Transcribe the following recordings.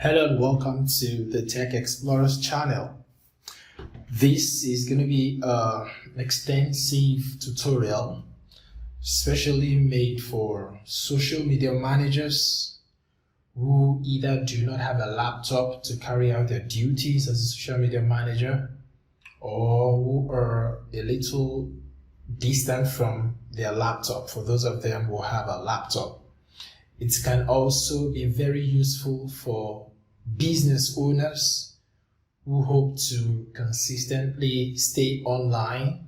Hello and welcome to the Tech Explorers channel. This is going to be an extensive tutorial specially made for social media managers who either do not have a laptop to carry out their duties as a social media manager or who are a little distant from their laptop, for those of them who have a laptop. It can also be very useful for business owners who hope to consistently stay online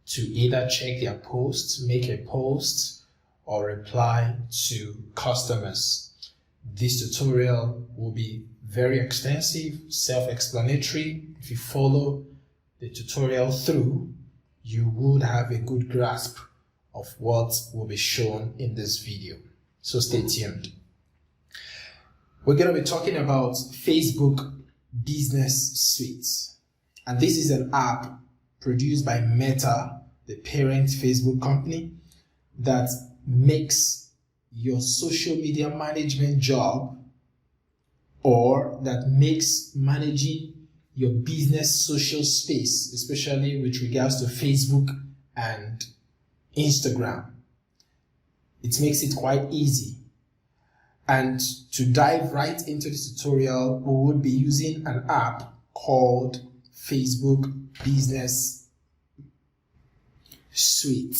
to either check their posts, make a post, or reply to customers. This tutorial will be very extensive, self-explanatory. If you follow the tutorial through, you would have a good grasp of what will be shown in this video. So stay tuned. We're going to be talking about Facebook Business Suite. And this is an app produced by Meta, the parent Facebook company, that makes your social media management job, or that makes managing your business social space, especially with regards to Facebook and Instagram. It makes it quite easy. And to dive right into this tutorial, we would be using an app called Facebook Business Suite.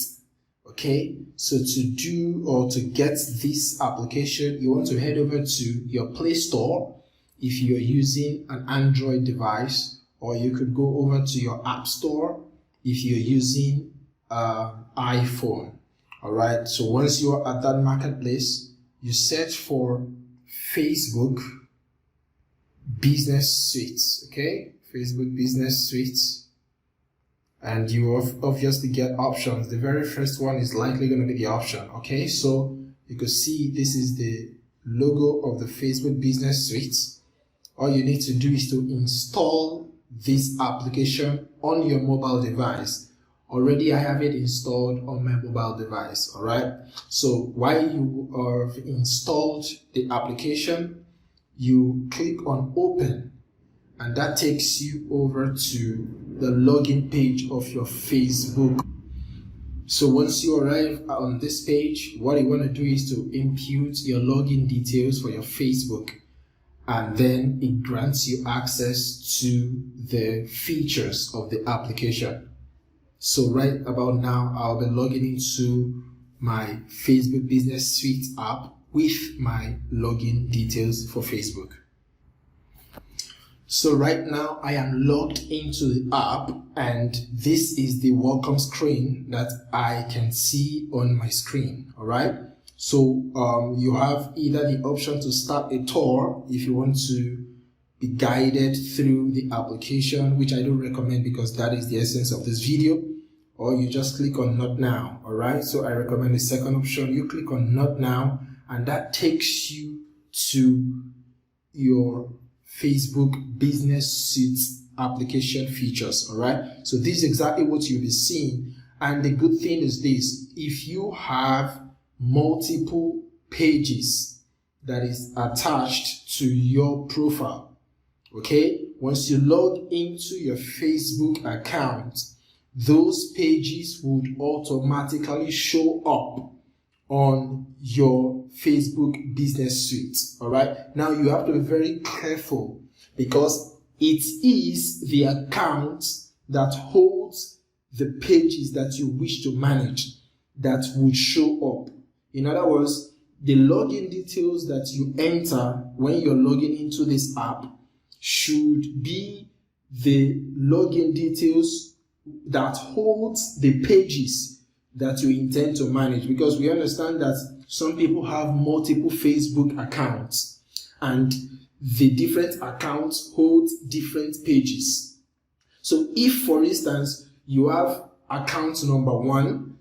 Okay, so to get this application, you want to head over to your Play Store if you're using an Android device, or you could go over to your App Store if you're using an iPhone. All right, so once you're at that marketplace, you search for Facebook Business Suite, okay? Facebook Business Suite. And you obviously get options. The very first one is likely going to be the option, okay? So you can see this is the logo of the Facebook Business Suite. All you need to do is to install this application on your mobile device. Already I have it installed on my mobile device, all right? So while you have installed the application, you click on open, and that takes you over to the login page of your Facebook. So once you arrive on this page, what you want to do is to input your login details for your Facebook, and then it grants you access to the features of the application. So right about now, I'll be logging into my Facebook Business Suite app with my login details for Facebook. So right now, I am logged into the app, and this is the welcome screen that I can see on my screen, all right? So you have either the option to start a tour if you want to be guided through the application, which I don't recommend because that is the essence of this video, or you just click on not now. All right, so I recommend the second option. You click on not now, and that takes you to your Facebook Business Suite application features. All right, so this is exactly what you'll be seeing. And the good thing is this: if you have multiple pages that is attached to your profile, okay, once you log into your Facebook account, those pages would automatically show up on your Facebook Business Suite. All right. Now you have to be very careful, because it is the account that holds the pages that you wish to manage that would show up. In other words, the login details that you enter when you're logging into this app should be the login details that holds the pages that you intend to manage, because we understand that some people have multiple Facebook accounts, and the different accounts hold different pages. So if, for instance, you have account number 1,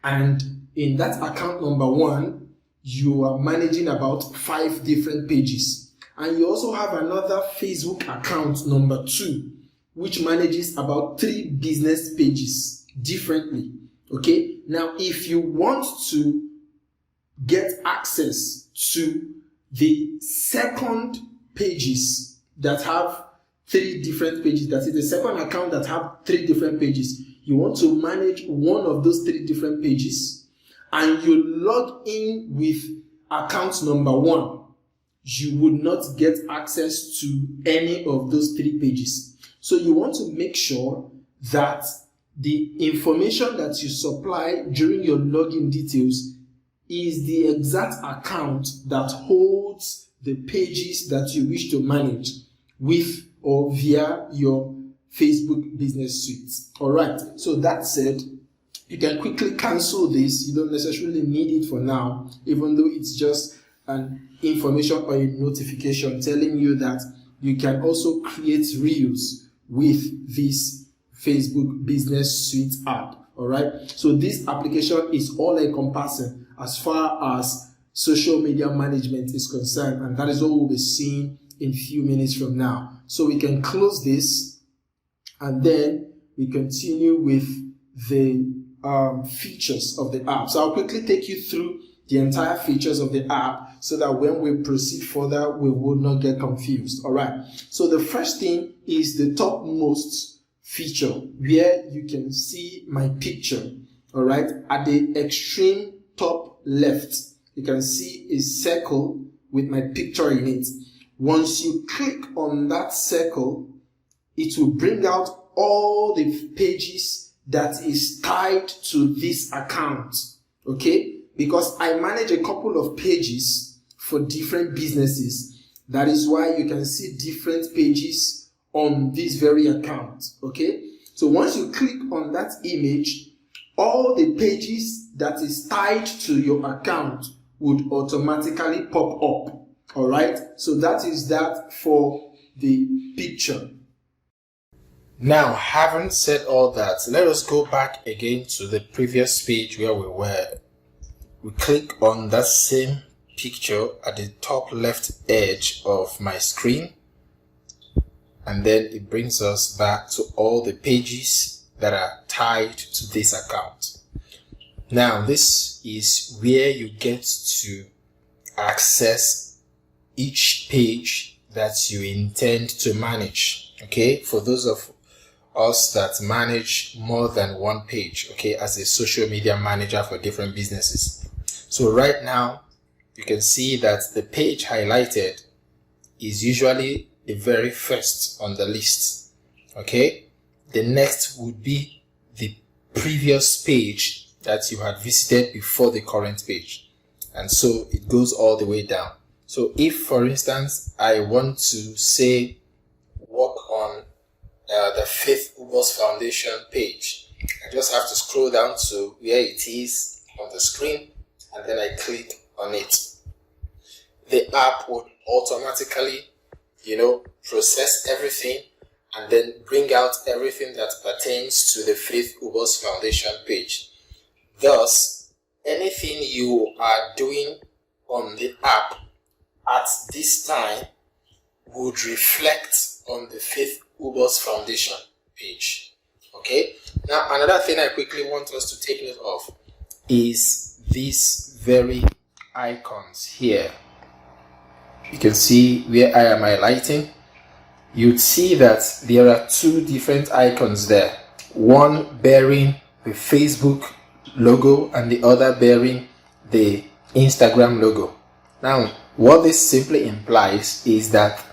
and in that account number 1, you are managing about 5 different pages, and you also have another Facebook account number 2, which manages about 3 business pages differently. Okay, now if you want to get access to the second pages that have 3 different pages, that is the second account that have 3 different pages, you want to manage one of those 3 different pages, and you log in with account number 1, you would not get access to any of those 3 pages. So you want to make sure that the information that you supply during your login details is the exact account that holds the pages that you wish to manage with or via your Facebook Business Suite. All right. So that said, you can quickly cancel this. You don't necessarily need it for now, even though it's just an information or a notification telling you that you can also create reels with this Facebook Business Suite app. All right. So this application is all encompassing as far as social media management is concerned, and that is what we'll be seeing in a few minutes from now. So we can close this, and then we continue with the features of the app. So I'll quickly take you through the entire features of the app so that when we proceed further, we will not get confused. All right. So the first thing is the topmost feature where you can see my picture. All right. At the extreme top left, you can see a circle with my picture in it. Once you click on that circle, it will bring out all the pages that is tied to this account. Okay. Because I manage a couple of pages for different businesses. That is why you can see different pages on this very account. Okay. So once you click on that image, all the pages that is tied to your account would automatically pop up. All right. So that is that for the picture. Now, having said all that, let us go back again to the previous page where we were. We click on that same picture at the top left edge of my screen, and then it brings us back to all the pages that are tied to this account. Now, this is where you get to access each page that you intend to manage. Okay, for those of us that manage more than one page, okay, as a social media manager for different businesses. So right now, you can see that the page highlighted is usually the very first on the list. Okay, the next would be the previous page that you had visited before the current page, and so it goes all the way down. So if, for instance, I want to say work on the Faith Ubos Foundation page, I just have to scroll down to where it is on the screen, and then I click on it. The app would automatically, process everything and then bring out everything that pertains to the Faith Ubos Foundation page. Thus, anything you are doing on the app at this time would reflect on the Faith Ubos Foundation page. Okay. Now, another thing I quickly want us to take note of is these very icons here. You can see where I am highlighting. You'd see that there are 2 different icons there. One bearing the Facebook logo and the other bearing the Instagram logo. Now, what this simply implies is that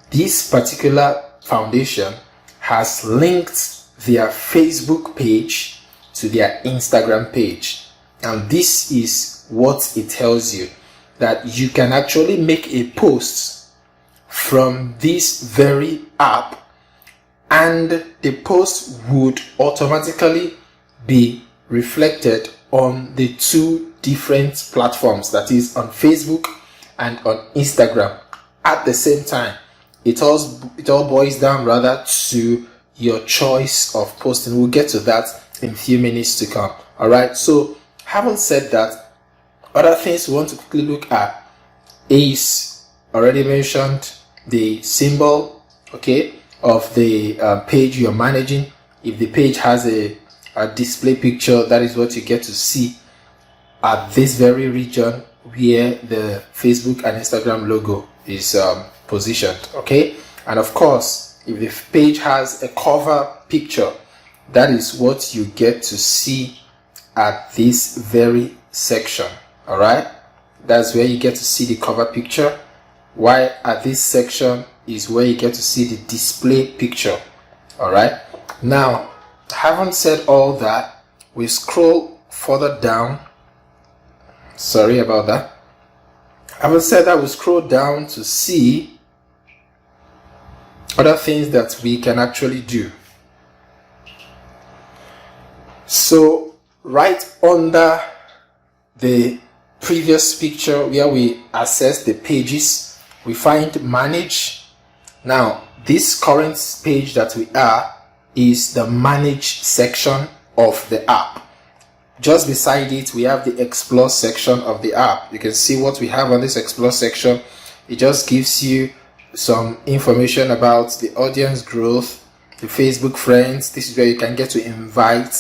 this particular foundation has linked their Facebook page to their Instagram page. And this is what it tells you, that you can actually make a post from this very app, and the post would automatically be reflected on the 2 different platforms, that is on Facebook and on Instagram at the same time. It all boils down rather to your choice of posting. We'll get to that in a few minutes to come. All right. So having said that, other things we want to quickly look at is already mentioned the symbol, okay, of the page you're managing. If the page has a display picture, that is what you get to see at this very region where the Facebook and Instagram logo is positioned. Okay, and of course, if the page has a cover picture, that is what you get to see at this very section. All right, that's where you get to see the cover picture, while at this section is where you get to see the display picture. All right, now having said all that, we scroll further down. Sorry about that. Having said that, we scroll down to see other things that we can actually do. So right under the previous picture where we access the pages, we find manage. Now this current page that we are is the manage section of the app. Just beside it, we have the explore section of the app. You can see what we have on this explore section. It just gives you some information about the audience growth, the Facebook friends. This is where you can get to invite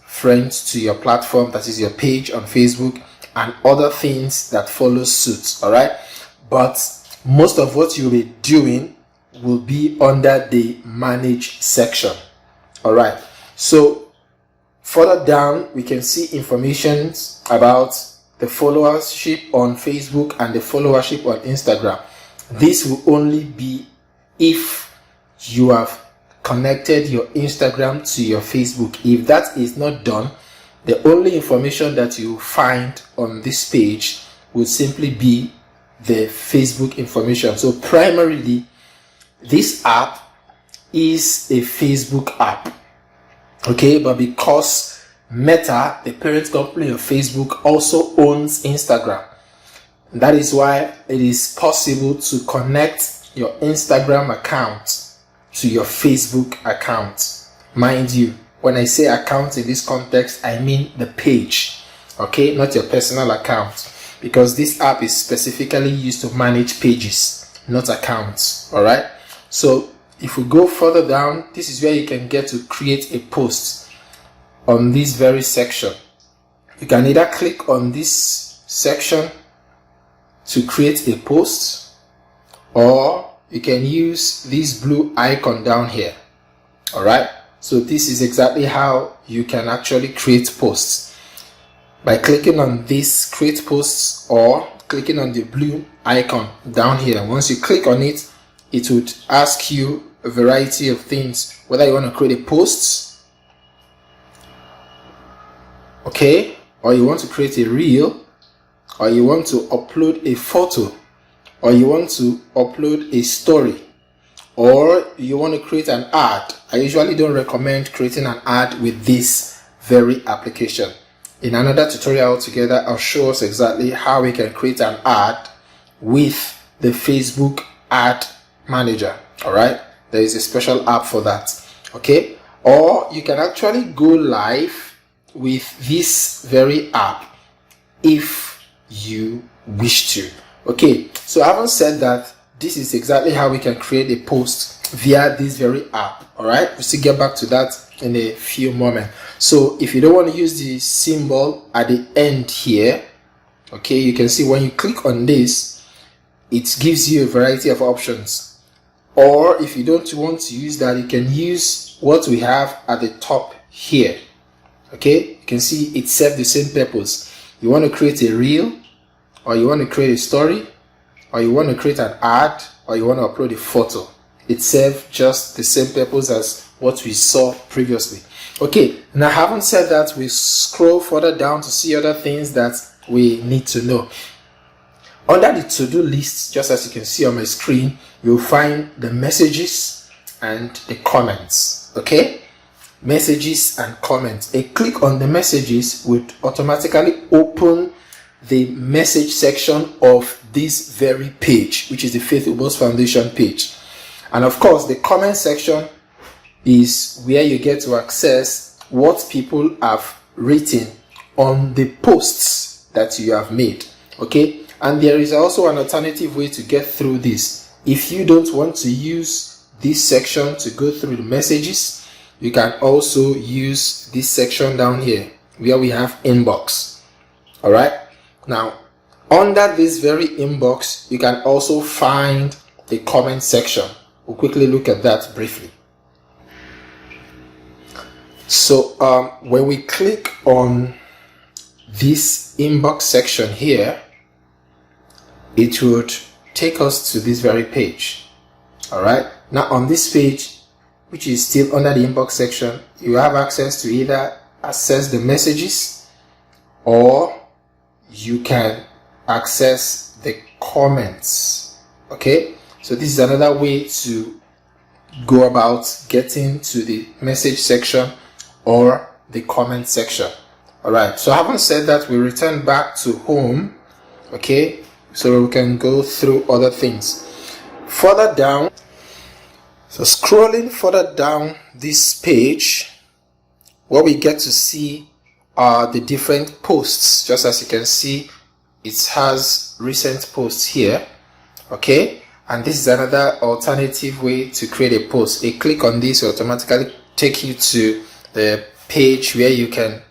friends to your platform, that is your page on Facebook, and other things that follow suit. All right, but most of what you'll be doing will be under the manage section. All right, so further down, we can see information about the followership on Facebook and the followership on Instagram. This will only be if you have connected your Instagram to your Facebook. If that is not done, the only information that you find on this page will simply be the Facebook information. So primarily, this app is a Facebook app. Okay, but because Meta, the parent company of Facebook, also owns Instagram, that is why it is possible to connect your Instagram account to your Facebook account. Mind you, when I say account in this context, I mean the page, okay, not your personal account, because this app is specifically used to manage pages, not accounts. All right, so if we go further down, this is where you can get to create a post on this very section. You can either click on this section to create a post, or you can use this blue icon down here. All right, so this is exactly how you can actually create posts, by clicking on this create posts or clicking on the blue icon down here. Once you click on it, it would ask you a variety of things, whether you want to create a post, okay, or you want to create a reel, or you want to upload a photo, or you want to upload a story, or you want to create an ad. I usually don't recommend creating an ad with this very application. In another tutorial altogether, I'll show us exactly how we can create an ad with the Facebook ad manager. All right, there is a special app for that. Okay, or you can actually go live with this very app if you wish to. Okay, so having said that, this is exactly how we can create a post via this very app. All right, we'll still get back to that in a few moments. So if you don't want to use the symbol at the end here, okay, you can see when you click on this, it gives you a variety of options. Or if you don't want to use that, you can use what we have at the top here. Okay, you can see it serves the same purpose. You want to create a reel, or you want to create a story, or you want to create an ad, or you want to upload a photo. It serves just the same purpose as what we saw previously. Okay, now having said that, we scroll further down to see other things that we need to know. Under the to-do list, just as you can see on my screen, you'll find the messages and the comments. Okay, messages and comments. A click on the messages would automatically open the message section of this very page, which is the Faith Ubos Foundation page. And of course, the comment section is where you get to access what people have written on the posts that you have made. Okay, and there is also an alternative way to get through this. If you don't want to use this section to go through the messages, you can also use this section down here where we have inbox. All right, now Under this very inbox, you can also find the comment section. We'll quickly look at that briefly. So when we click on this inbox section here, it would take us to this very page. All right, now on this page, which is still under the inbox section, you have access to either access the messages, or you can access the comments. Okay, so this is another way to go about getting to the message section or the comment section. All right, so having said that, we return back to home. Okay, so we can go through other things further down. So scrolling further down this page, what we get to see are the different posts. Just as you can see, it has recent posts here. Okay, and this is another alternative way to create a post. A click on this will automatically take you to the page where you can,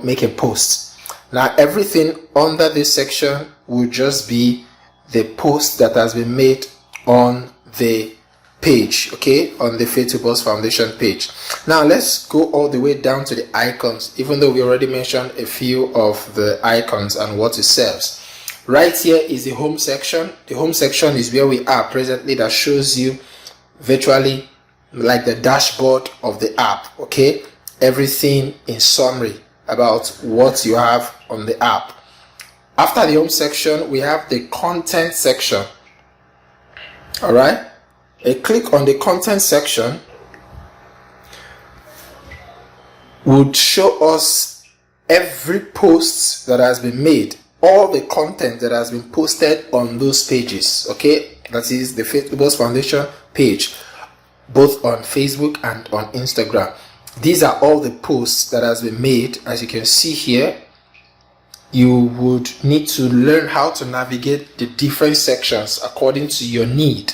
make a post. Now everything under this section will just be the post that has been made on the page, okay, on the Faith to Boss Foundation page. Now let's go all the way down to the icons, even though we already mentioned a few of the icons and what it serves. Right here is the home section. The home section is where we are presently, that shows you virtually like the dashboard of the app, okay, everything in summary about what you have on the app. After the home section, we have the content section. All right, a click on the content section would show us every post that has been made, all the content that has been posted on those pages. Okay, that is the Faith to Boss Foundation page, both on Facebook and on Instagram. These are all the posts that has been made. As you can see here, you would need to learn how to navigate the different sections according to your need.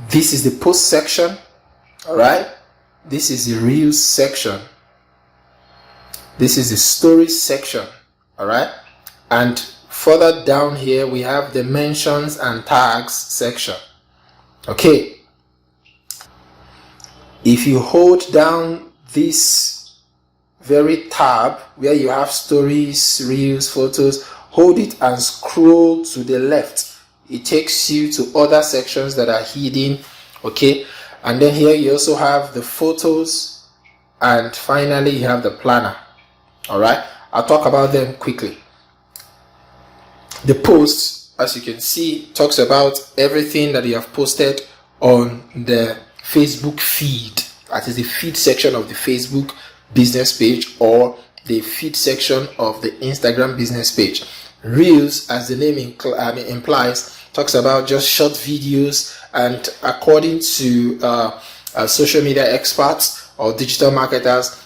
This is the post section. All right, this is the reels section, this is the stories section. All right, and further down here we have the mentions and tags section. Okay, if you hold down this very tab where you have stories, reels, photos, hold it and scroll to the left. It takes you to other sections that are hidden. Okay, and then here you also have the photos, and finally you have the planner. All right, I'll talk about them quickly. The posts, as you can see, talks about everything that you have posted on the Facebook feed. That is the feed section of the Facebook business page, or the feed section of the Instagram business page. Reels, as the name implies, talks about just short videos, and according to social media experts or digital marketers,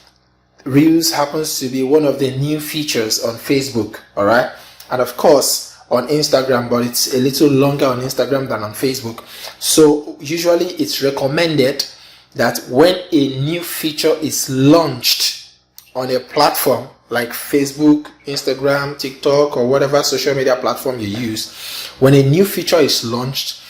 Reels happens to be one of the new features on Facebook. All right, and of course on Instagram, but it's a little longer on Instagram than on Facebook. So usually it's recommended that when a new feature is launched on a platform like Facebook, Instagram, TikTok, or whatever social media platform you use, when a new feature is launched,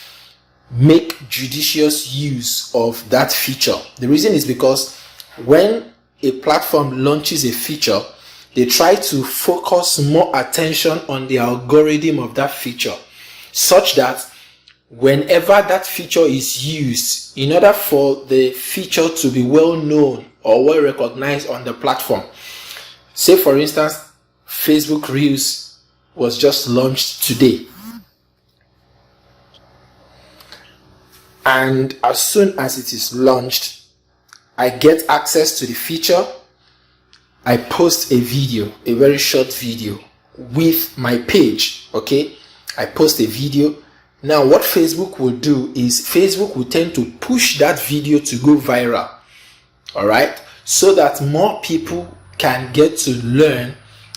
make judicious use of that feature. The reason is because when a platform launches a feature, they try to focus more attention on the algorithm of that feature, such that whenever that feature is used, in order for the feature to be well known or well recognized on the platform, say for instance, Facebook Reels was just launched today, and as soon as it is launched, I get access to the feature. I post a video, a very short video with my page. Okay, I post a video. Now what Facebook will do is Facebook will tend to push that video to go viral. All right, so that more people can get to learn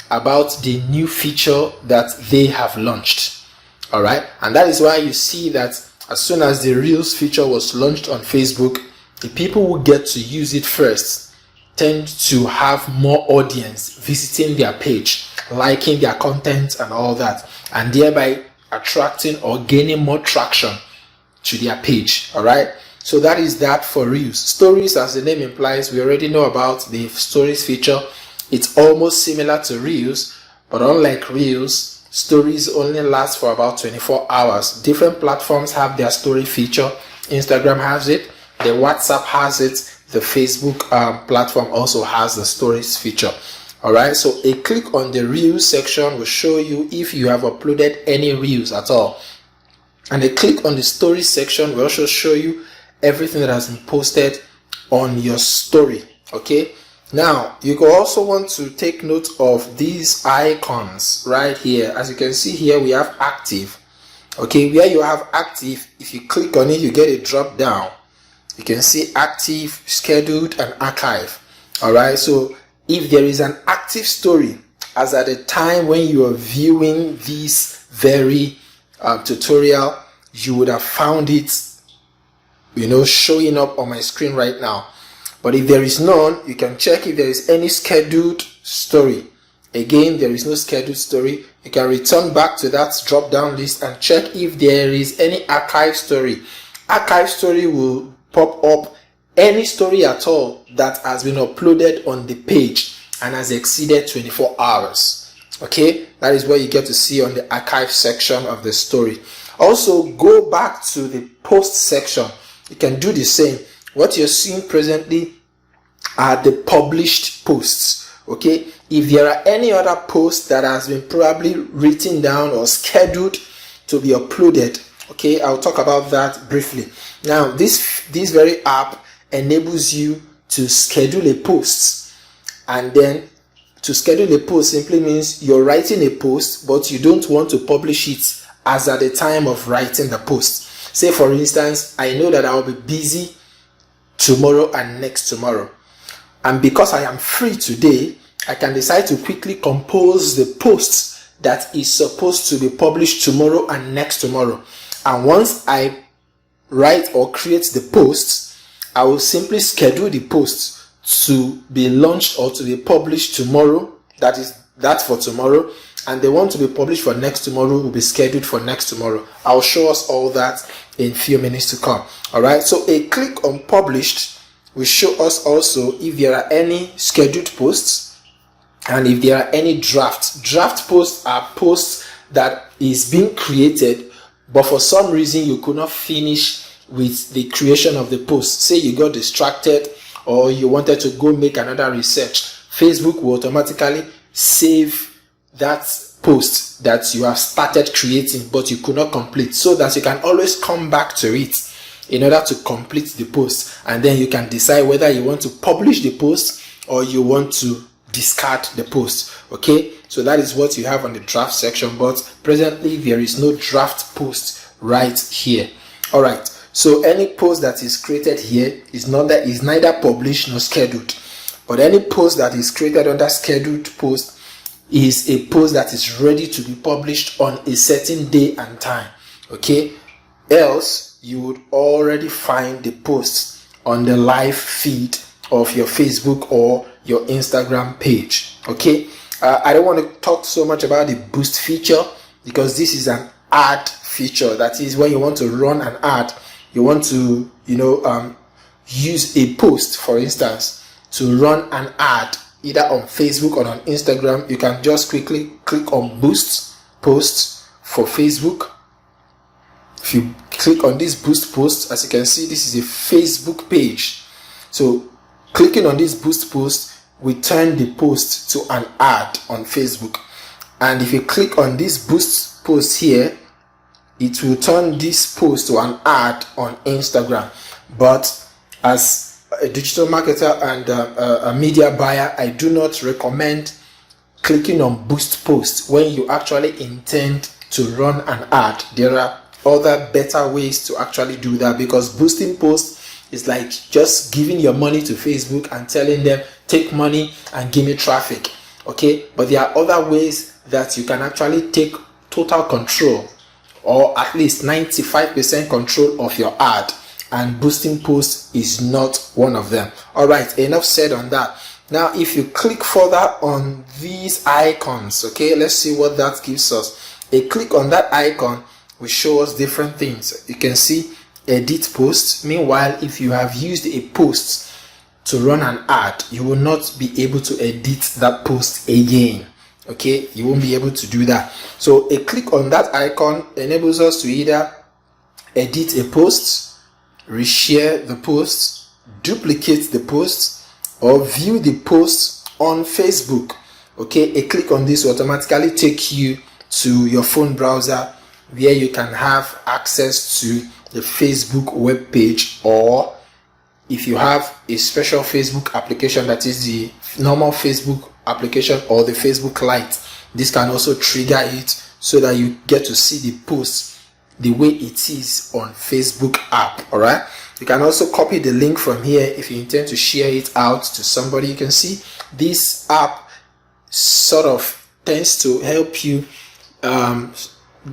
about the new feature that they have launched. All right, and that is why you see that as soon as the Reels feature was launched on Facebook, the people who get to use it first tend to have more audience visiting their page, liking their content and all that. and thereby attracting or gaining more traction to their page. All right, so that is that for Reels. Stories, as the name implies, we already know about the Stories feature. It's almost similar to Reels, but unlike Reels, Stories only last for about 24 hours. Different platforms have their story feature. Instagram has it, the WhatsApp has it, the Facebook platform also has the Stories feature. Alright, so a click on the Reels section will show you if you have uploaded any Reels at all. And a click on the Stories section will also show you everything that has been posted on your story. Okay, now you can also want to take note of these icons right here. As you can see here, we have active. Okay, where you have active, if you click on it, you get a drop down. You can see active, scheduled, and archive. Alright, so if there is an active story as at the time when you are viewing this very tutorial, you would have found it, showing up on my screen right now. But if there is none, you can check if there is any scheduled story. Again, there is no scheduled story. You can return back to that drop down list and check if there is any archive story. Archive story will pop up any story at all that has been uploaded on the page and has exceeded 24 hours. Okay, that is what you get to see on the archive section of the story. Also, go back to the post section. You can do the same. What you're seeing presently are the published posts. Okay, if there are any other posts that has been probably written down or scheduled to be uploaded, okay, I'll talk about that briefly. Now, this very app enables you to schedule a post, and then to schedule a post simply means you're writing a post, but you don't want to publish it as at the time of writing the post. Say, for instance, I know that I'll be busy tomorrow and next tomorrow, and because I am free today, I can decide to quickly compose the post that is supposed to be published tomorrow and next tomorrow. And once I write or create the posts, I will simply schedule the post to be launched or to be published tomorrow. That's for tomorrow, and the one to be published for next tomorrow will be scheduled for next tomorrow. I'll show us all that in a few minutes to come. All right, so a click on published will show us also if there are any scheduled posts and if there are any draft posts. Are posts that is being created, but for some reason you could not finish with the creation of the post. Say you got distracted or you wanted to go make another research, Facebook will automatically save that post that you have started creating but you could not complete, so that you can always come back to it in order to complete the post, and then you can decide whether you want to publish the post or you want to discard the post. Okay, so that is what you have on the draft section, but presently there is no draft post right here. All right, so any post that is created here is neither published nor scheduled, but any post that is created under scheduled post is a post that is ready to be published on a certain day and time. Okay, else you would already find the posts on the live feed of your Facebook or your Instagram page. Okay, I don't want to talk so much about the boost feature because this is an ad feature. That is when you want to run an ad, you want to use a post, for instance, to run an ad either on Facebook or on Instagram. You can just quickly click on boost posts for Facebook. If you click on this boost post, as you can see, this is a Facebook page. So clicking on this boost post will turn the post to an ad on Facebook, and if you click on this boost post here, it will turn this post to an ad on Instagram. But as a digital marketer and a media buyer, I do not recommend clicking on boost post when you actually intend to run an ad. There are other better ways to actually do that, because boosting posts is like just giving your money to Facebook and telling them, take money and give me traffic. Okay, but there are other ways that you can actually take total control, or at least 95% control of your ad, and boosting posts is not one of them. All right, enough said on that. Now if you click further on these icons, okay, let's see what that gives us. A click on that icon will show us different things. You can see edit post. Meanwhile, if you have used a post to run an ad, you will not be able to edit that post again. Okay, you won't be able to do that. So a click on that icon enables us to either edit a post, reshare the post, duplicate the post, or view the post on Facebook. Okay, a click on this will automatically take you to your phone browser where you can have access to the Facebook web page, or if you have a special Facebook application, that is the normal Facebook application or the Facebook Lite, this can also trigger it so that you get to see the post the way it is on Facebook app. All right, you can also copy the link from here if you intend to share it out to somebody. You can see this app sort of tends to help you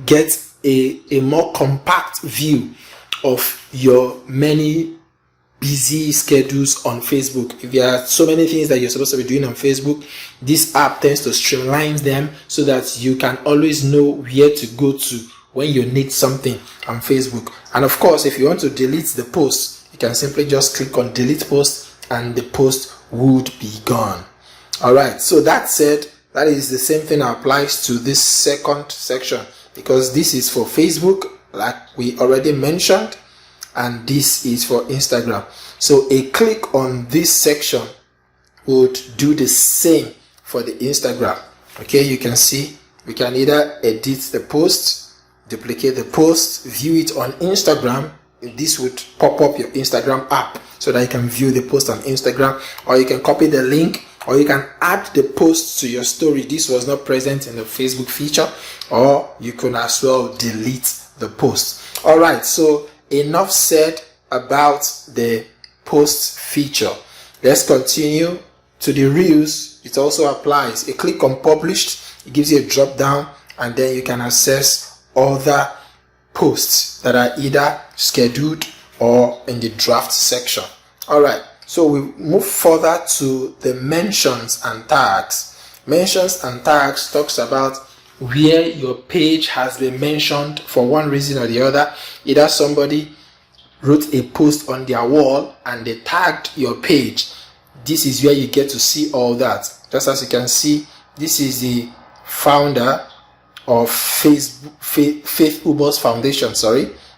get a more compact view of your many busy schedules on Facebook. If there are so many things that you're supposed to be doing on Facebook, this app tends to streamline them so that you can always know where to go to when you need something on Facebook. And of course, if you want to delete the post, you can simply just click on delete post and the post would be gone. All right, so that said, that is the same thing that applies to this second section, because this is for Facebook, like we already mentioned, and this is for Instagram. So a click on this section would do the same for the Instagram. Okay, you can see we can either edit the post, duplicate the post, view it on Instagram. This would pop up your Instagram app so that you can view the post on Instagram, or you can copy the link, or you can add the post to your story. This was not present in the Facebook feature, or you can as well delete the post. All right, so enough said about the post feature. Let's continue to the reels. It also applies. A click on published, it gives you a drop down, and then you can access other posts that are either scheduled or in the draft section. All right, so we move further to the mentions and tags. Mentions and tags talks about where your page has been mentioned for one reason or the other. Either somebody wrote a post on their wall and they tagged your page. This is where you get to see all that. Just as you can see, this is the founder of Faith Ubos Foundation.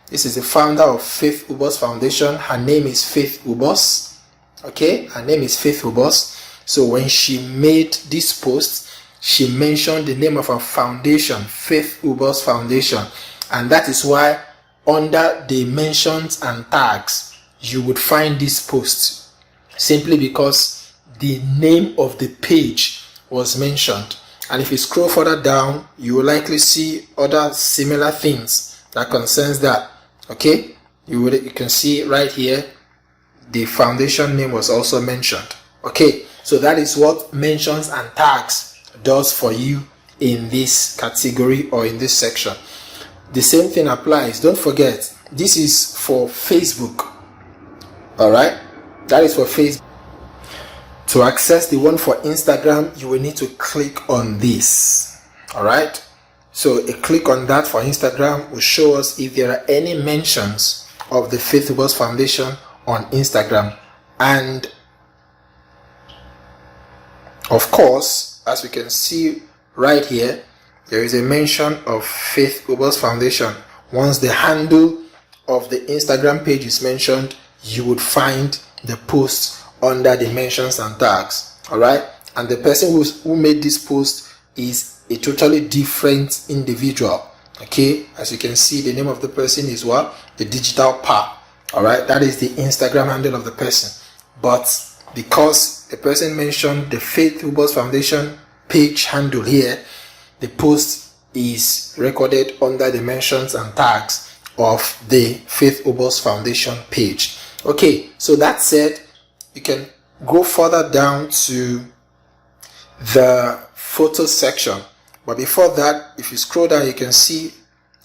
This is the founder of Faith Ubos Foundation. Her name is Faith Ubos. Okay, her name is Faith Ubos. So when she made this post, she mentioned the name of her foundation, Faith Ubos Foundation, and that is why under the mentions and tags you would find this post, simply because the name of the page was mentioned. And if you scroll further down, you will likely see other similar things that concerns that. Okay, you can see right here the foundation name was also mentioned. Okay, so that is what mentions and tags does for you in this category or in this section. The same thing applies. Don't forget, this is for Facebook. All right, that is for Facebook. To access the one for Instagram, you will need to click on this. All right, so a click on that for Instagram will show us if there are any mentions of the Faith Ubos Foundation on Instagram. And of course, as we can see right here, there is a mention of Faith Ubos Foundation. Once the handle of the Instagram page is mentioned, you would find the post under the mentions and tags. All right, and the person who made this post is a totally different individual. Okay, as you can see, the name of the person is what? The Digital Pa. All right, that is the Instagram handle of the person. But because the person mentioned the Faith Ubos Foundation page handle here, the post is recorded under the mentions and tags of the Faith Ubos Foundation page. Okay, so that said, you can go further down to the photo section. But before that, if you scroll down, you can see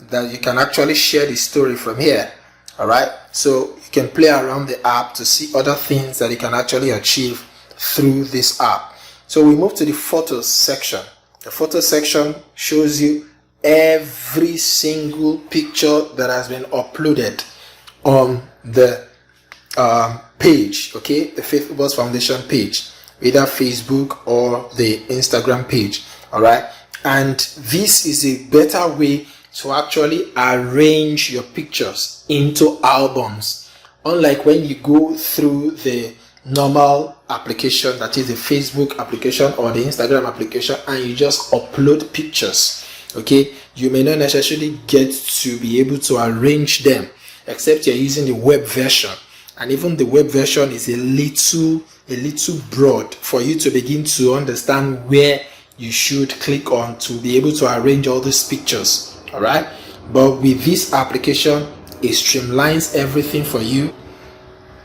that you can actually share the story from here. All right, so you can play around the app to see other things that you can actually achieve through this app. So we move to the photos section. The photo section shows you every single picture that has been uploaded on the page, okay, the Faithful Boss Foundation page, either Facebook or the Instagram page. All right, and this is a better way to actually arrange your pictures into albums, unlike when you go through the normal application, that is the Facebook application or the Instagram application, and you just upload pictures. Okay, you may not necessarily get to be able to arrange them, except you're using the web version, and even the web version is a little broad for you to begin to understand where you should click on to be able to arrange all these pictures. All right, but with this application, it streamlines everything for you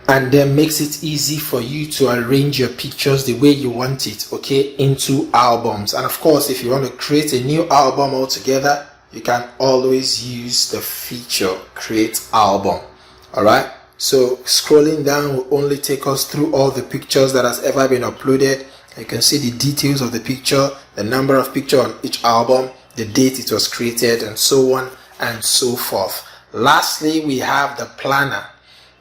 and then makes it easy for you to arrange your pictures the way you want it, okay, into albums. And of course, if you want to create a new album altogether, you can always use the feature create album. All right, so scrolling down will only take us through all the pictures that has ever been uploaded. You can see the details of the picture, the number of pictures on each album, the date it was created, and so on and so forth. Lastly, we have the planner.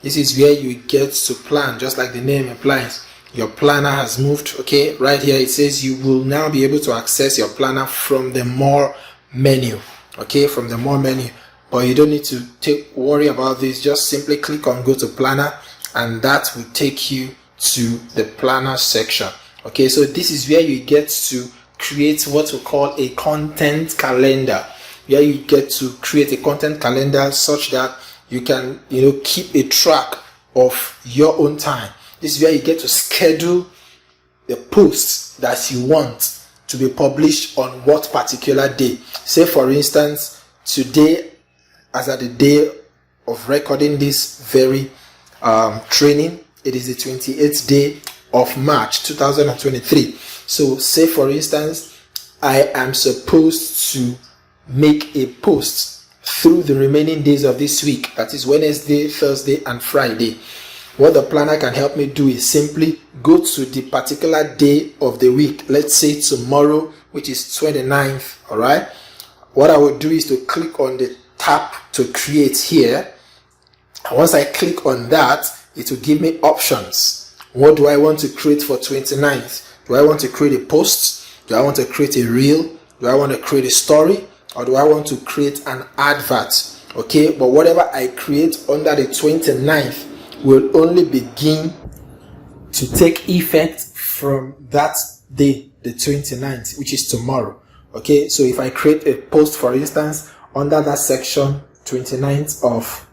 This is where you get to plan, just like the name implies. Your planner has moved, okay? Right here it says you will now be able to access your planner from the more menu, okay? From the more menu. But you don't need to worry about this. Just simply click on go to planner, and that will take you to the planner section. Okay, so this is where you get to create what we call a content calendar, where you get to create a content calendar such that you can, keep a track of your own time. This is where you get to schedule the posts that you want to be published on what particular day. Say for instance, today, as at the day of recording this very training, it is the 28th day of March 2023. So say for instance, I am supposed to make a post through the remaining days of this week, that is Wednesday, Thursday and Friday. What the planner can help me do is simply go to the particular day of the week. Let's say tomorrow, which is 29th. All right, what I will do is to click on the tab to create here, and once I click on that, it will give me options. What do I want to create for 29th? Do I want to create a post? Do I want to create a reel? Do I want to create a story? Or do I want to create an advert? Okay, but whatever I create under the 29th will only begin to take effect from that day, the 29th, which is tomorrow. Okay, so if I create a post, for instance, under that section 29th of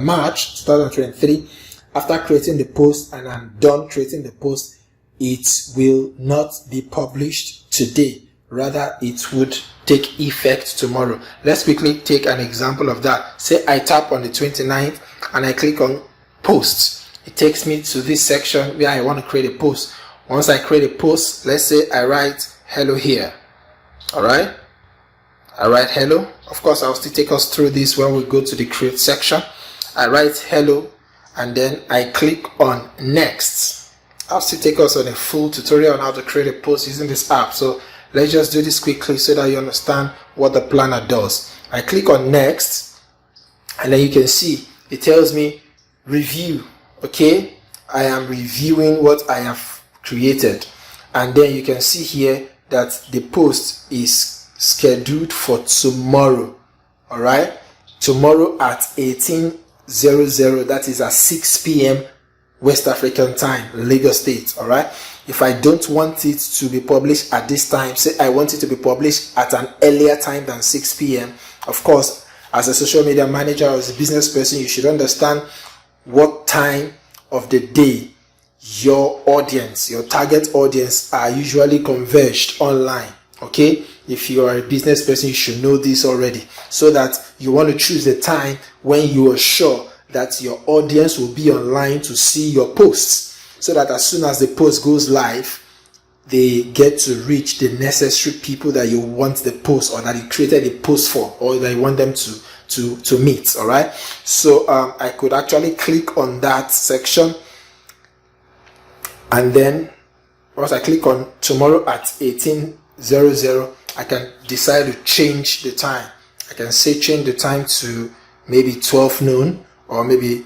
March 2023, after creating the post and I'm done creating the post, it will not be published today. Rather, it would take effect tomorrow. Let's quickly take an example of that. Say I tap on the 29th and I click on posts. It takes me to this section where I want to create a post. Once I create a post, let's say I write hello here. All right, I write hello. Of course, I'll still take us through this when we go to the create section. I write hello and then I click on next. I'll still take us on a full tutorial on how to create a post using this app. So let's just do this quickly so that you understand what the planner does. I click on next and then you can see it tells me review. Okay, I am reviewing what I have created, and then you can see here that the post is scheduled for tomorrow. All right, tomorrow at 18:00, that is at 6 p.m. West African time, Lagos State. All right, if I don't want it to be published at this time, say I want it to be published at an earlier time than 6 p.m. Of course, as a social media manager or as a business person, you should understand what time of the day your audience, your target audience, are usually converged online. Okay, if you are a business person, you should know this already, so that you want to choose the time when you are sure that your audience will be online to see your posts, so that as soon as the post goes live, they get to reach the necessary people that you want the post, or that you created a post for, or that you want them to meet. All right, so I could actually click on that section, and then once I click on tomorrow at 18:00, I can decide to change the time. I can say change the time to maybe 12 noon, or maybe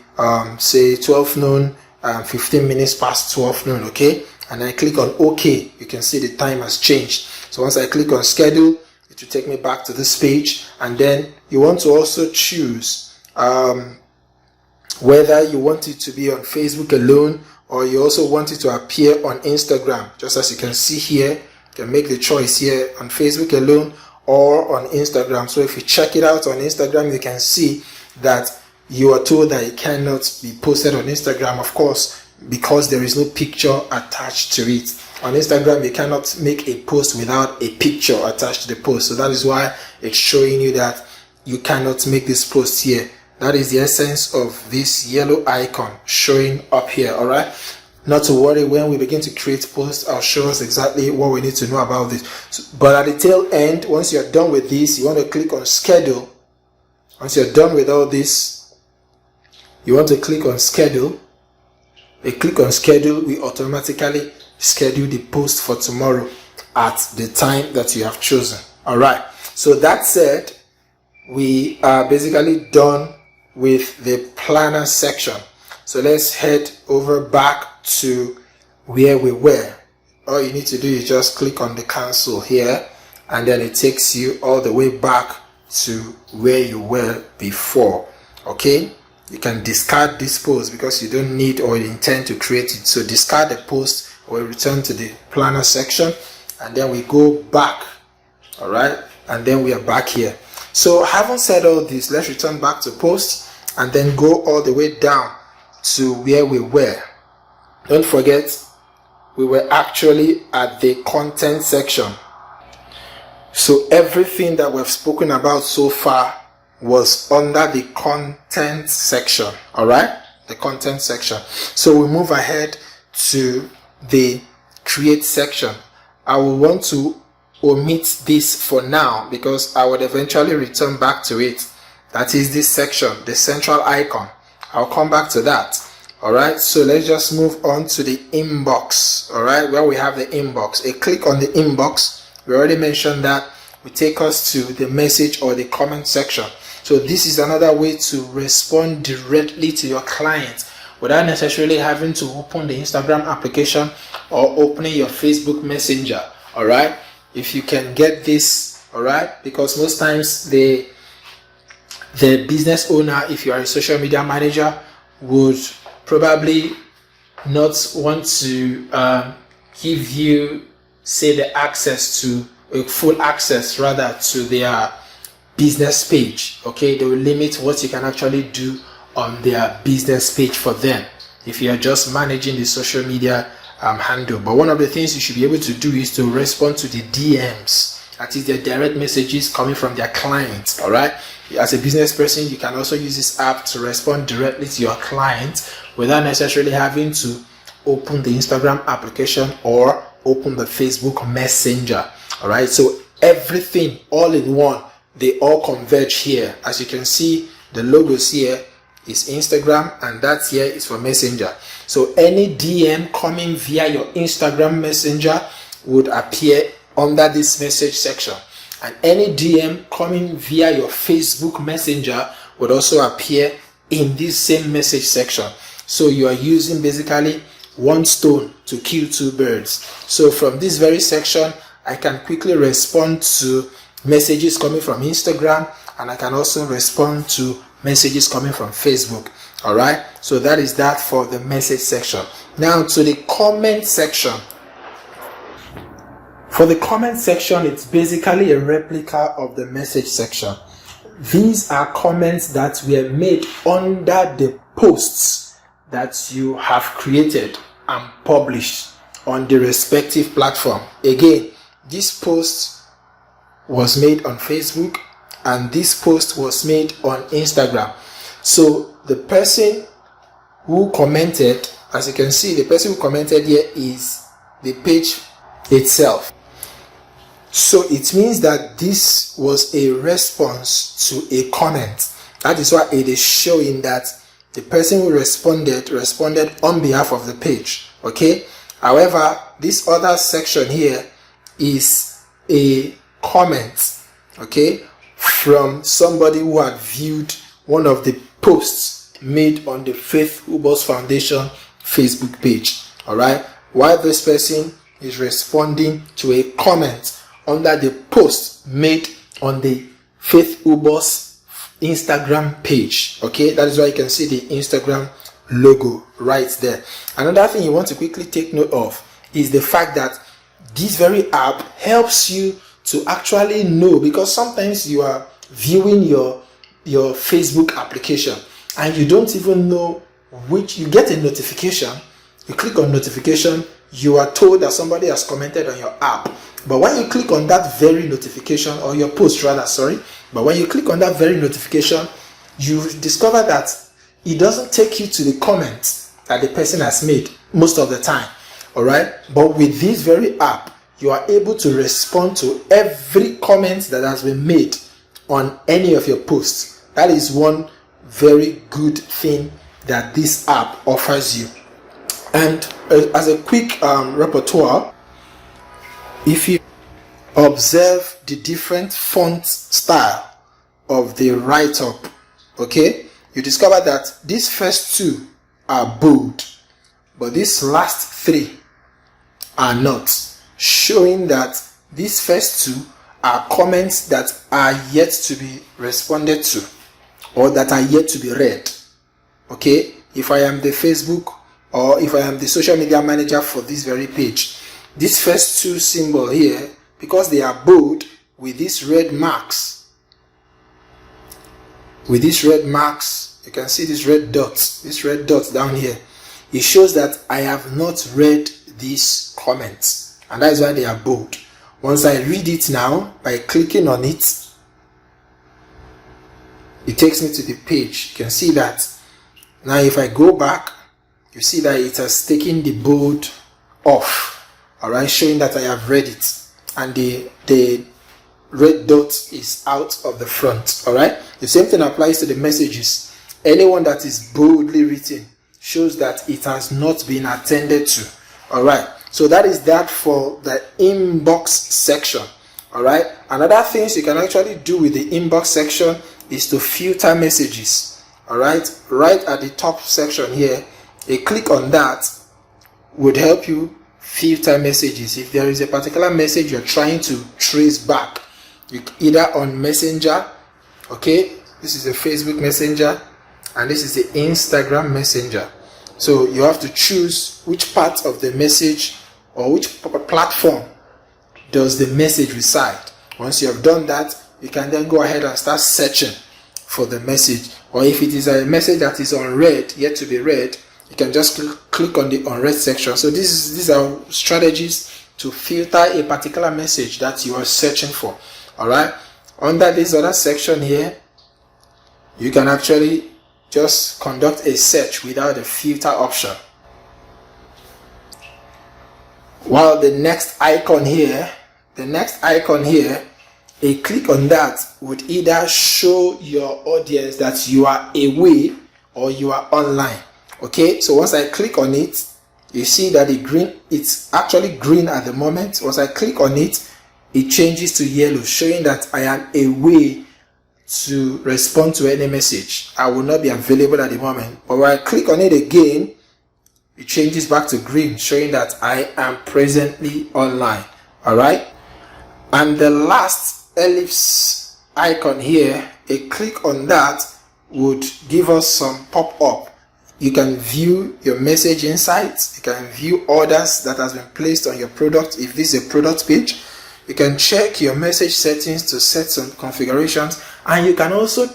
say 12 noon, 15 minutes past 12 noon, okay? And I click on OK. You can see the time has changed. So once I click on schedule, it will take me back to this page. And then you want to also choose whether you want it to be on Facebook alone, or you also want it to appear on Instagram. Just as you can see here, you can make the choice here on Facebook alone or on Instagram. So if you check it out on Instagram, you can see that you are told that it cannot be posted on Instagram, of course, because there is no picture attached to it. On Instagram, you cannot make a post without a picture attached to the post. So that is why it's showing you that you cannot make this post here. That is the essence of this yellow icon showing up here. All right, not to worry, when we begin to create posts, I'll show us exactly what we need to know about this. But at the tail end, once you're done with this, you want to click on schedule. Once you're done with all this, you want to click on schedule. A click on schedule will automatically schedule the post for tomorrow at the time that you have chosen. All right, so that said, we are basically done with the planner section. So let's head over back to where we were. All you need to do is just click on the cancel here, and then it takes you all the way back to where you were before. Okay, you can discard this post because you don't need or intend to create it. So discard the post, or return to the planner section, and then we go back. All right, and then we are back here. So having said all this, let's return back to post and then go all the way down to where we were. Don't forget, we were actually at the content section. So everything that we've spoken about so far was under the content section. All right, the content section. So we move ahead to the create section. I will want to omit this for now because I would eventually return back to it. That is this section, the central icon. I'll come back to that. All right, so let's just move on to the inbox. All right, where we have the inbox. A click on the inbox, we already mentioned that, will take us to the message or the comment section. So this is another way to respond directly to your client without necessarily having to open the Instagram application or opening your Facebook Messenger. All right, if you can get this, all right, because most times the business owner, if you are a social media manager, would probably not want to give you, say, the access to full access rather to their business page. Okay, they will limit what you can actually do on their business page for them if you are just managing the social media handle. But one of the things you should be able to do is to respond to the DMs. That is their direct messages coming from their clients. All right, as a business person, you can also use this app to respond directly to your client without necessarily having to open the Instagram application or open the Facebook Messenger. All right, so everything all in one, they all converge here. As you can see, the logos here is Instagram, and that here is for Messenger. So any DM coming via your Instagram Messenger would appear under this message section, and any DM coming via your Facebook Messenger would also appear in this same message section. So you are using basically one stone to kill two birds. So from this very section, I can quickly respond to messages coming from Instagram, and I can also respond to messages coming from Facebook. All right, so that is that for the message section. Now to the comment section. For the comment section, it's basically a replica of the message section. These are comments that were made under the posts that you have created and published on the respective platform. Again, this post was made on Facebook and this post was made on Instagram. So the person who commented, as you can see, the person who commented here is the page itself. So it means that this was a response to a comment. That is why it is showing that the person who responded on behalf of the page. Okay. However, this other section here is a comment, okay, from somebody who had viewed one of the posts made on the Faith Ubos Foundation Facebook page. All right, while this person is responding to a comment under the post made on the Faith Ubos Instagram page. Okay, that is why you can see the Instagram logo right there. Another thing you want to quickly take note of is the fact that this very app helps you to actually know, because sometimes you are viewing your Facebook application and you don't even know which, you get a notification, you click on notification, you are told that somebody has commented on your app. But when you click on that very notification, or your post rather, sorry, but when you click on that very notification, you discover that it doesn't take you to the comments that the person has made most of the time. All right, but with this very app, you are able to respond to every comment that has been made on any of your posts. That is one very good thing that this app offers you. And as a quick repertoire, if you observe the different font style of the write-up, okay, you discover that these first two are bold, but these last three are not, showing that these first two are comments that are yet to be responded to, or that are yet to be read. Okay, if I am the Facebook, or if I am the social media manager for this very page, these first two symbols here, because they are bold with these red marks, you can see these red dots down here. It shows that I have not read these comments, and that is why they are bold. Once I read it now, by clicking on it, it takes me to the page. You can see that. Now if I go back, you see that it has taken the bold off, all right, showing that I have read it, and the red dot is out of the front. All right, the same thing applies to the messages. Anyone that is boldly written shows that it has not been attended to. All right, so that is that for the inbox section. All right, another things you can actually do with the inbox section is to filter messages. All right, right at the top section here, a click on that would help you filter messages. If there is a particular message you're trying to trace back, either on Messenger, okay, this is a Facebook Messenger, and this is the Instagram Messenger. So you have to choose which part of the message or which platform does the message reside. Once you have done that, you can then go ahead and start searching for the message. Or if it is a message that is unread, yet to be read, you can just click on the unread section. So these are strategies to filter a particular message that you are searching for. All right, under this other section here, you can actually just conduct a search without a filter option. While the next icon here, a click on that would either show your audience that you are away or you are online. Okay, so once I click on it, you see that it's actually green at the moment. Once I click on it, it changes to yellow, showing that I am away to respond to any message. I will not be available at the moment. But when I click on it again, it changes back to green, showing that I am presently online. All right, and the last ellipse icon here, a click on that would give us some pop-up. You can view your message insights. You can view orders that has been placed on your product. If this is a product page, you can check your message settings to set some configurations, and you can also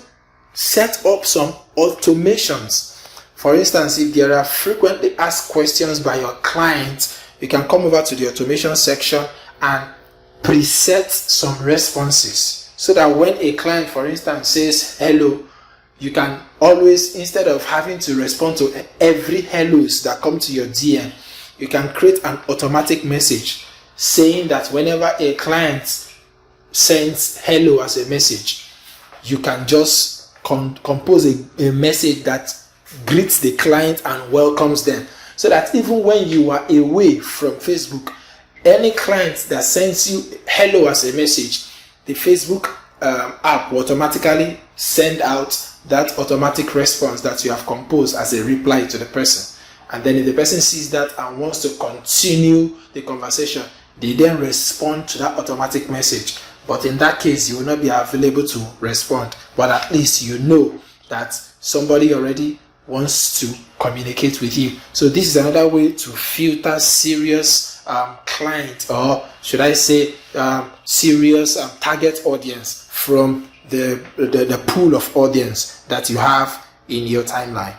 set up some automations. For instance, if there are frequently asked questions by your clients, you can come over to the automation section and preset some responses, so that when a client, for instance, says hello, you can always, instead of having to respond to every hellos that come to your DM, you can create an automatic message saying that whenever a client sends hello as a message, you can just compose a message that greets the client and welcomes them, so that even when you are away from Facebook, any client that sends you hello as a message, the Facebook app will automatically send out that automatic response that you have composed as a reply to the person. And then if the person sees that and wants to continue the conversation, they then respond to that automatic message. But in that case, you will not be available to respond. But at least you know that somebody already wants to communicate with you. So this is another way to filter serious client, or should I say serious target audience from the pool of audience that you have in your timeline.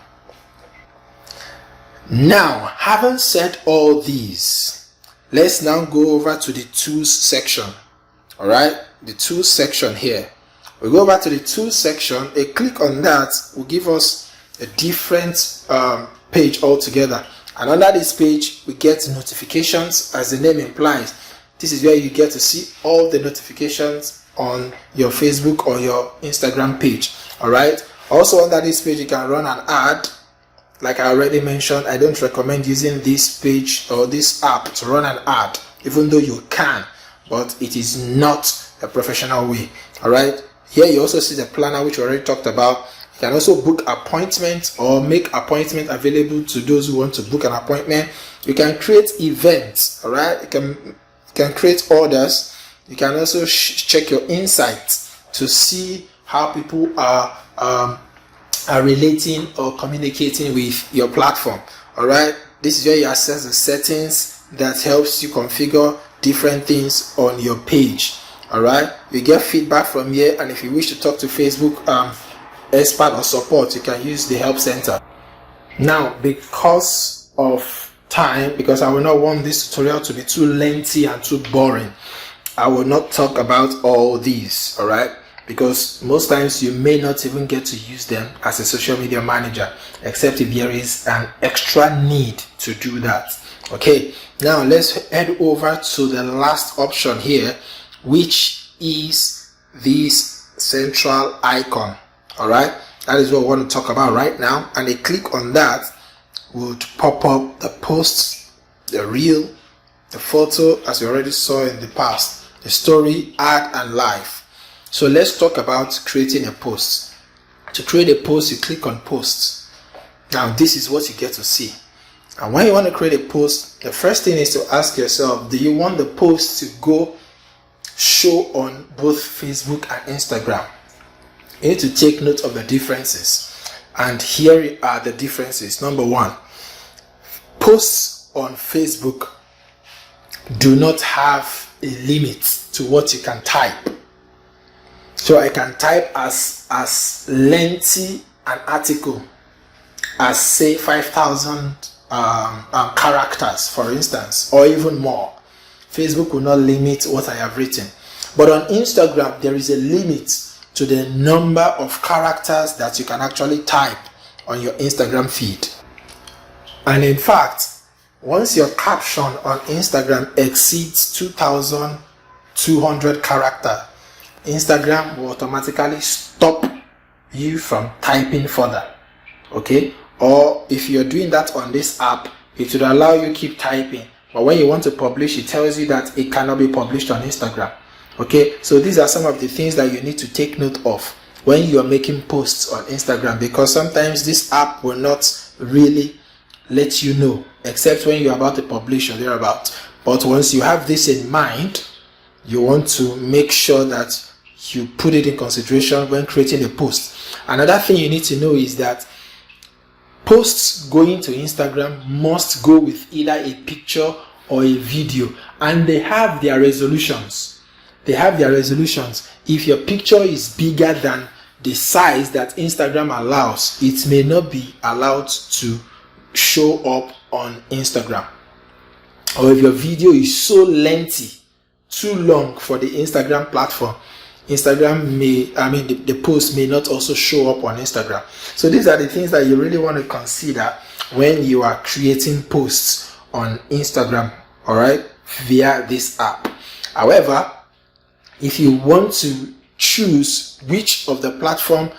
Now, having said all these, let's now go over to the tools section. All right, the tools section here. We go over to the tools section. A click on that will give us a different page altogether. And under this page, we get notifications, as the name implies. This is where you get to see all the notifications on your Facebook or your Instagram page. All right. Also under this page, you can run an ad. Like I already mentioned, I don't recommend using this page or this app to run an ad, even though you can, but it is not a professional way. All right. Here you also see the planner, which we already talked about. You can also book appointments or make appointment available to those who want to book an appointment. You can create events. All right. You can create orders. You can also check your insights to see how people are relating or communicating with your platform. All right. This is where you access the settings that helps you configure different things on your page. All right. You get feedback from here, and if you wish to talk to Facebook expert or support, you can use the help center. Now, because of time, because I will not want this tutorial to be too lengthy and too boring, I will not talk about all these. All right. Because most times you may not even get to use them as a social media manager, except if there is an extra need to do that. Okay, now let's head over to the last option here, which is this central icon. All right, that is what we want to talk about right now. And a click on that would pop up the posts, the reel, the photo, as we already saw in the past, the story, ad, and live. So let's talk about creating a post. To create a post, you click on posts. Now this is what you get to see. And when you want to create a post, the first thing is to ask yourself, do you want the post to go show on both Facebook and Instagram? You need to take note of the differences. And here are the differences. Number one, posts on Facebook do not have a limit to what you can type. So I can type as lengthy an article as, say, 5,000 characters, for instance, or even more. Facebook will not limit what I have written. But on Instagram, there is a limit to the number of characters that you can actually type on your Instagram feed. And in fact, once your caption on Instagram exceeds 2,200 characters, Instagram will automatically stop you from typing further. Okay, or if you're doing that on this app, it will allow you keep typing, but when you want to publish, it tells you that it cannot be published on Instagram. Okay, so these are some of the things that you need to take note of when you are making posts on Instagram, because sometimes this app will not really let you know except when you're about to publish or thereabout. But once you have this in mind, you want to make sure that you put it in consideration when creating a post. Another thing you need to know is that posts going to Instagram must go with either a picture or a video, and they have their resolutions. If your picture is bigger than the size that Instagram allows, it may not be allowed to show up on Instagram. Or if your video is so lengthy, too long for the Instagram platform, the post may not also show up on Instagram. So these are the things that you really want to consider when you are creating posts on Instagram, all right, via this app. However, if you want to choose which of the platform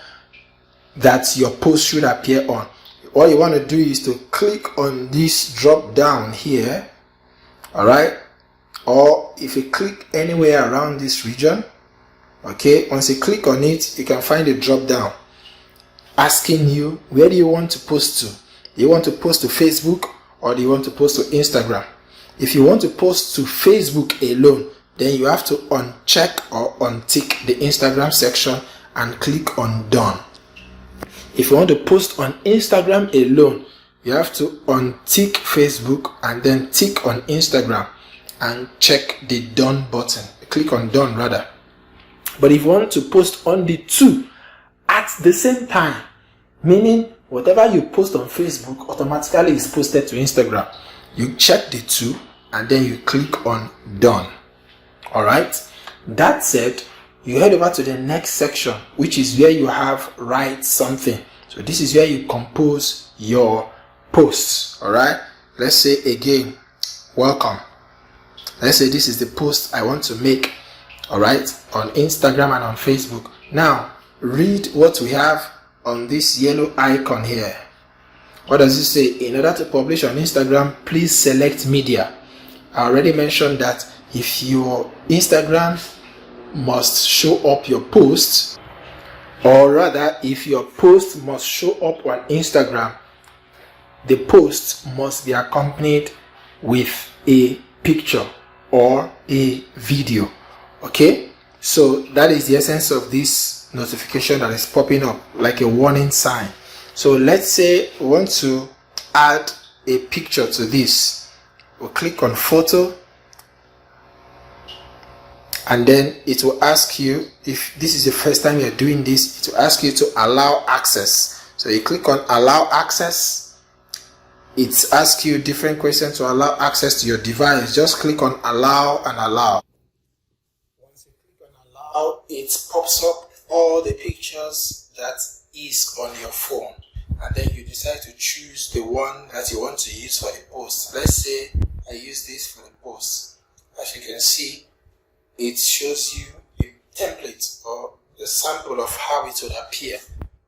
that your post should appear on, all you want to do is to click on this drop down here, all right, or if you click anywhere around this region, Okay, once you click on it, you can find a drop down asking you, where do you want to post to? Do you want to post to Facebook or do you want to post to Instagram? If you want to post to Facebook alone, then you have to uncheck or untick the Instagram section and click on done. If you want to post on Instagram alone, you have to untick Facebook and then tick on Instagram and check the done button. Click on done rather. But if you want to post on the two at the same time, meaning whatever you post on Facebook automatically is posted to Instagram, you check the two and then you click on done. Alright, that said, you head over to the next section, which is where you have write something. So this is where you compose your posts. Alright, let's say again, welcome. Let's say this is the post I want to make, alright, on Instagram and on Facebook. Now read what we have on this yellow icon here. What does it say? In order to publish on Instagram, please select media. I already mentioned that if your Instagram must show up your posts, or rather if your post must show up on Instagram, the post must be accompanied with a picture or a video. Okay, so that is the essence of this notification that is popping up like a warning sign. So let's say we want to add a picture to this. We'll click on photo and then it will ask you, if this is the first time you're doing this, it will ask you to allow access. So you click on allow access. It asks you different questions to allow access to your device. Just click on allow and allow. Once you click on allow, it pops up all the pictures that is on your phone, and then you decide to choose the one that you want to use for the post. Let's say I use this for the post. As you can see, it shows you a template or the sample of how it would appear.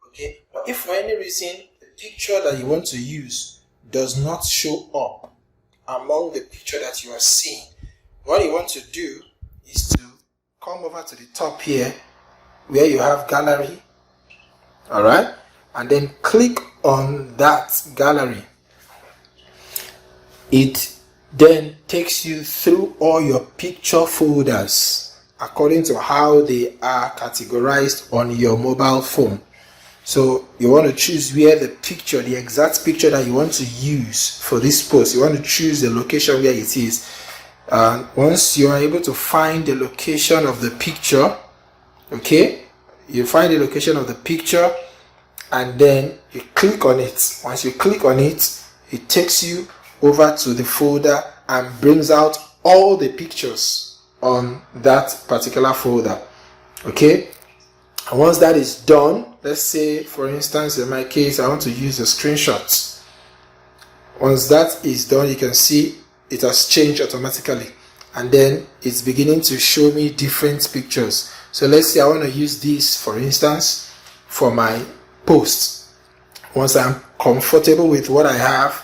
Okay, but if for any reason the picture that you want to use does not show up among the picture that you are seeing, what you want to do is to come over to the top here where you have gallery, all right, and then click on that gallery. It then takes you through all your picture folders according to how they are categorized on your mobile phone. So you want to choose where the picture, the exact picture that you want to use for this post. You want to choose the location where it is. Once you are able to find the location of the picture, okay, you find the location of the picture and then you click on it. Once you click on it, it takes you over to the folder and brings out all the pictures on that particular folder. Okay, and once that is done, let's say for instance in my case I want to use the screenshots. Once that is done, you can see it has changed automatically and then it's beginning to show me different pictures. So let's say I want to use this for instance for my post. Once I'm comfortable with what I have,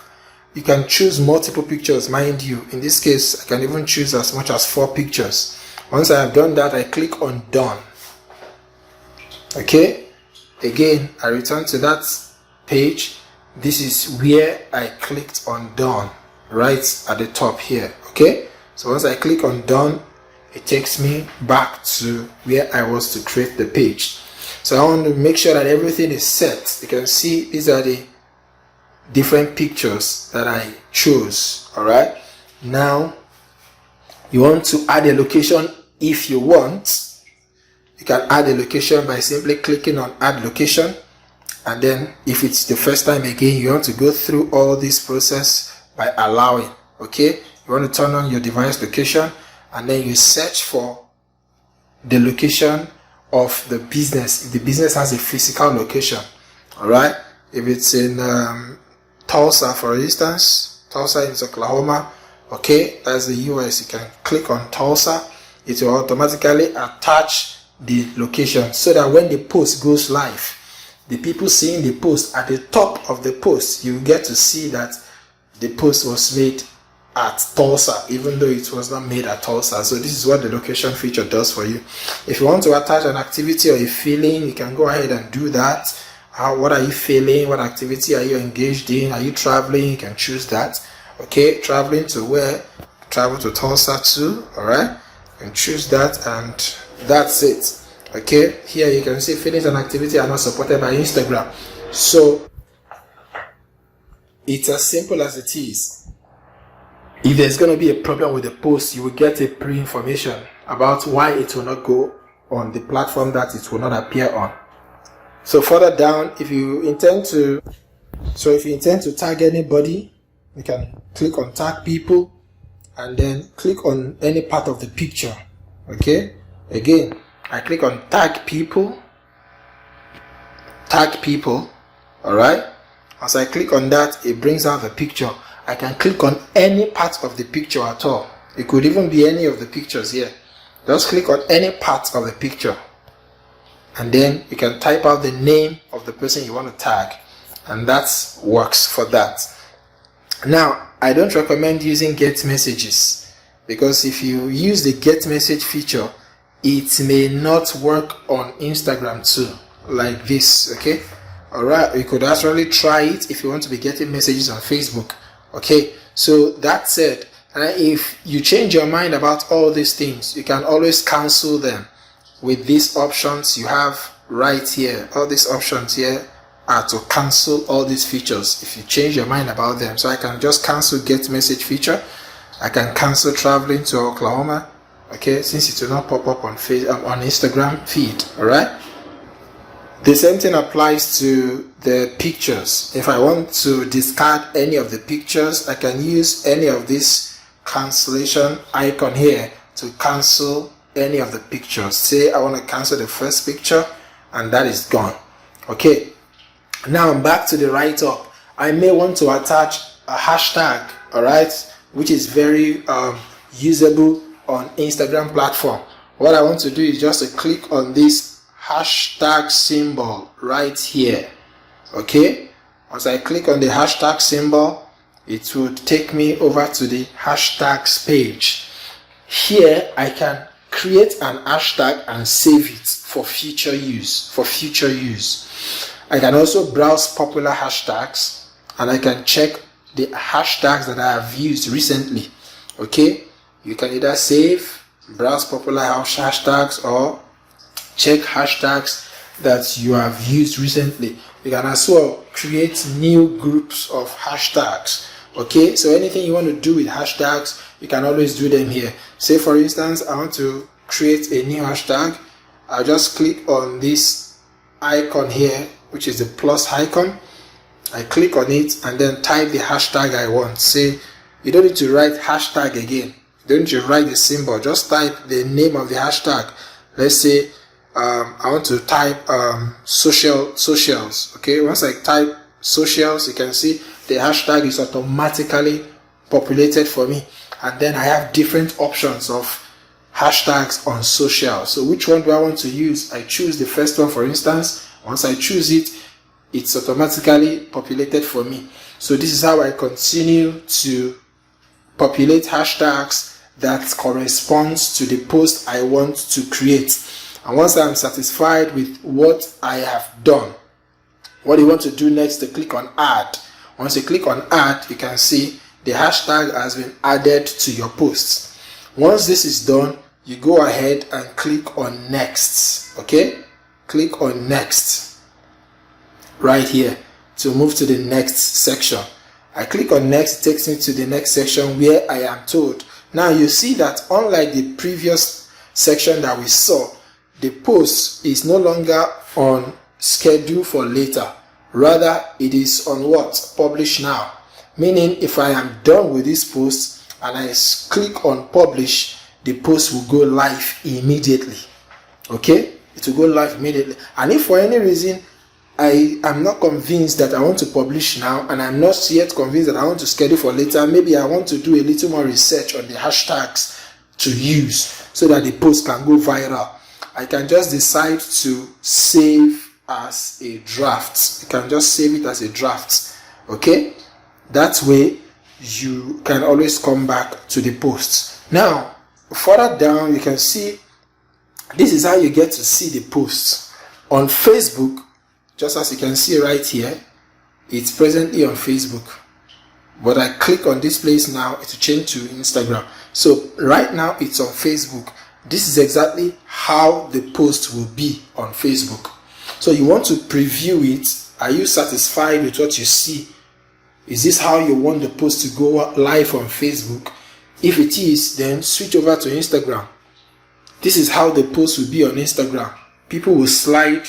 you can choose multiple pictures, mind you. In this case, I can even choose as much as 4 pictures. Once I have done that, I click on done. Okay, again, I return to that page. This is where I clicked on done, right at the top here. Okay, so once I click on done, it takes me back to where I was to create the page. So I want to make sure that everything is set. You can see these are the different pictures that I chose. All right, now you want to add a location. If you want, you can add a location by simply clicking on add location, and then if it's the first time again, you want to go through all this process by allowing. Okay, you want to turn on your device location and then you search for the location of the business. If the business has a physical location, all right, if it's in Tulsa, for instance, Tulsa is Oklahoma, okay, that's the US, you can click on Tulsa. It will automatically attach the location so that when the post goes live, the people seeing the post at the top of the post, you get to see that the post was made at Tulsa, even though it was not made at Tulsa. So this is what the location feature does for you. If you want to attach an activity or a feeling, you can go ahead and do that. What are you feeling? What activity are you engaged in? Are you traveling? You can choose that. Okay, traveling to where? Travel to Tulsa too. All right, you can choose that, and that's it. Okay, here you can see feelings and activity are not supported by Instagram. So it's as simple as it is. If there's going to be a problem with the post, you will get a pre-information about why it will not go on the platform that it will not appear on. So further down, if you intend to tag anybody, you can click on tag people and then click on any part of the picture. Okay, again, I click on tag people. All right, as I click on that, it brings out the picture. I can click on any part of the picture at all. It could even be any of the pictures here. Just click on any part of the picture, and then you can type out the name of the person you want to tag, and that works for that. Now, I don't recommend using get messages, because if you use the get message feature, it may not work on Instagram too, like this. Okay, all right, you could actually try it if you want to be getting messages on Facebook. Okay, so that said, if you change your mind about all these things, you can always cancel them with these options you have right here. All these options here are to cancel all these features if you change your mind about them. So I can just cancel get message feature. I can cancel traveling to Oklahoma. Okay, since it will not pop up on Instagram feed. All right. The same thing applies to the pictures. If I want to discard any of the pictures, I can use any of this cancellation icon here to cancel any of the pictures. Say I want to cancel the first picture, and that is gone. Okay, now I'm back to the write-up. I may want to attach a hashtag, all right, which is very usable on Instagram platform. What I want to do is just to click on this hashtag symbol right here. Okay, once I click on the hashtag symbol, it would take me over to the hashtags page. Here I can create an hashtag and save it for future use. I can also browse popular hashtags, and I can check the hashtags that I have used recently. Okay, you can either save, browse popular hashtags, or check hashtags that you have used recently. You can as well create new groups of hashtags. Okay, so anything you want to do with hashtags, you can always do them here. Say for instance, I want to create a new hashtag. I'll just click on this icon here, which is the plus icon. I click on it and then type the hashtag I want. Say, you don't need to write hashtag again. You don't need to write the symbol. Just type the name of the hashtag. Let's say I want to type socials. Okay, once I type socials, you can see the hashtag is automatically populated for me, and then I have different options of hashtags on social. So which one do I want to use? I choose the first one, for instance. Once I choose it, it's automatically populated for me. So this is how I continue to populate hashtags that corresponds to the post I want to create. And once I'm satisfied with what I have done, what you want to do next, to click on add. Once you click on add, you can see the hashtag has been added to your posts. Once this is done, you go ahead and click on next. Okay, click on next right here to move to the next section. I click on next, it takes me to the next section where I am told. Now you see that unlike the previous section that we saw, the post is no longer on schedule for later. Rather, it is on what? Publish now. Meaning, if I am done with this post and I click on publish, the post will go live immediately. Okay? It will go live immediately. And if for any reason I am not convinced that I want to publish now, and I'm not yet convinced that I want to schedule for later, maybe I want to do a little more research on the hashtags to use so that the post can go viral, I can just decide to save as a draft. You can just save it as a draft. Okay, that way you can always come back to the posts. Now, further down, you can see this is how you get to see the posts on Facebook. Just as you can see right here, it's presently on Facebook, but I click on this place now, it will change to Instagram. So right now it's on Facebook. This is exactly how the post will be on Facebook. So you want to preview it. Are you satisfied with what you see? Is this how you want the post to go live on Facebook? If it is, then switch over to Instagram. This is how the post will be on Instagram. People will slide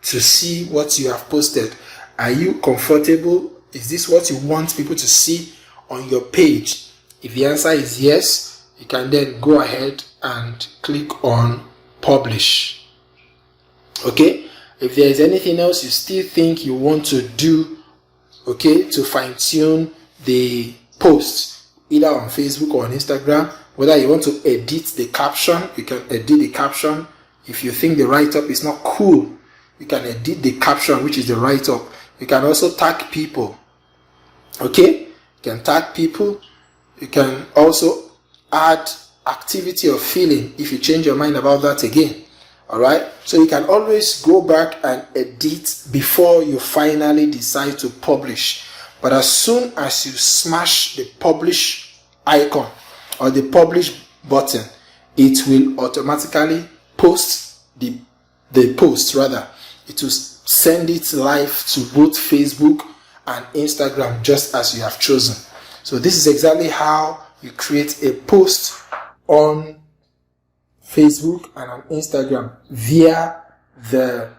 to see what you have posted. Are you comfortable? Is this what you want people to see on your page? If the answer is yes, you can then go ahead and click on publish. Okay? If there is anything else you still think you want to do, okay, to fine-tune the post, either on Facebook or on Instagram, whether you want to edit the caption, you can edit the caption. If you think the write-up is not cool, you can edit the caption, which is the write-up. You can also tag people. Okay? You can tag people. You can also add activity or feeling if you change your mind about that again. Alright? So you can always go back and edit before you finally decide to publish. But as soon as you smash the publish icon or the publish button, it will automatically post the post rather. It will send it live to both Facebook and Instagram just as you have chosen. So this is exactly how you create a post on Facebook and on Instagram via the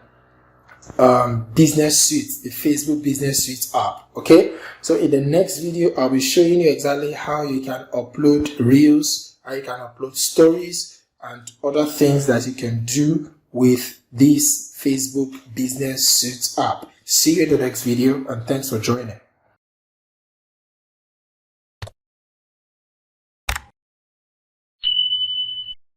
business suite, the Facebook business suite app. Okay, so in the next video I'll be showing you exactly how you can upload reels, how you can upload stories and other things that you can do with this Facebook business suite app. See you in the next video and thanks for joining.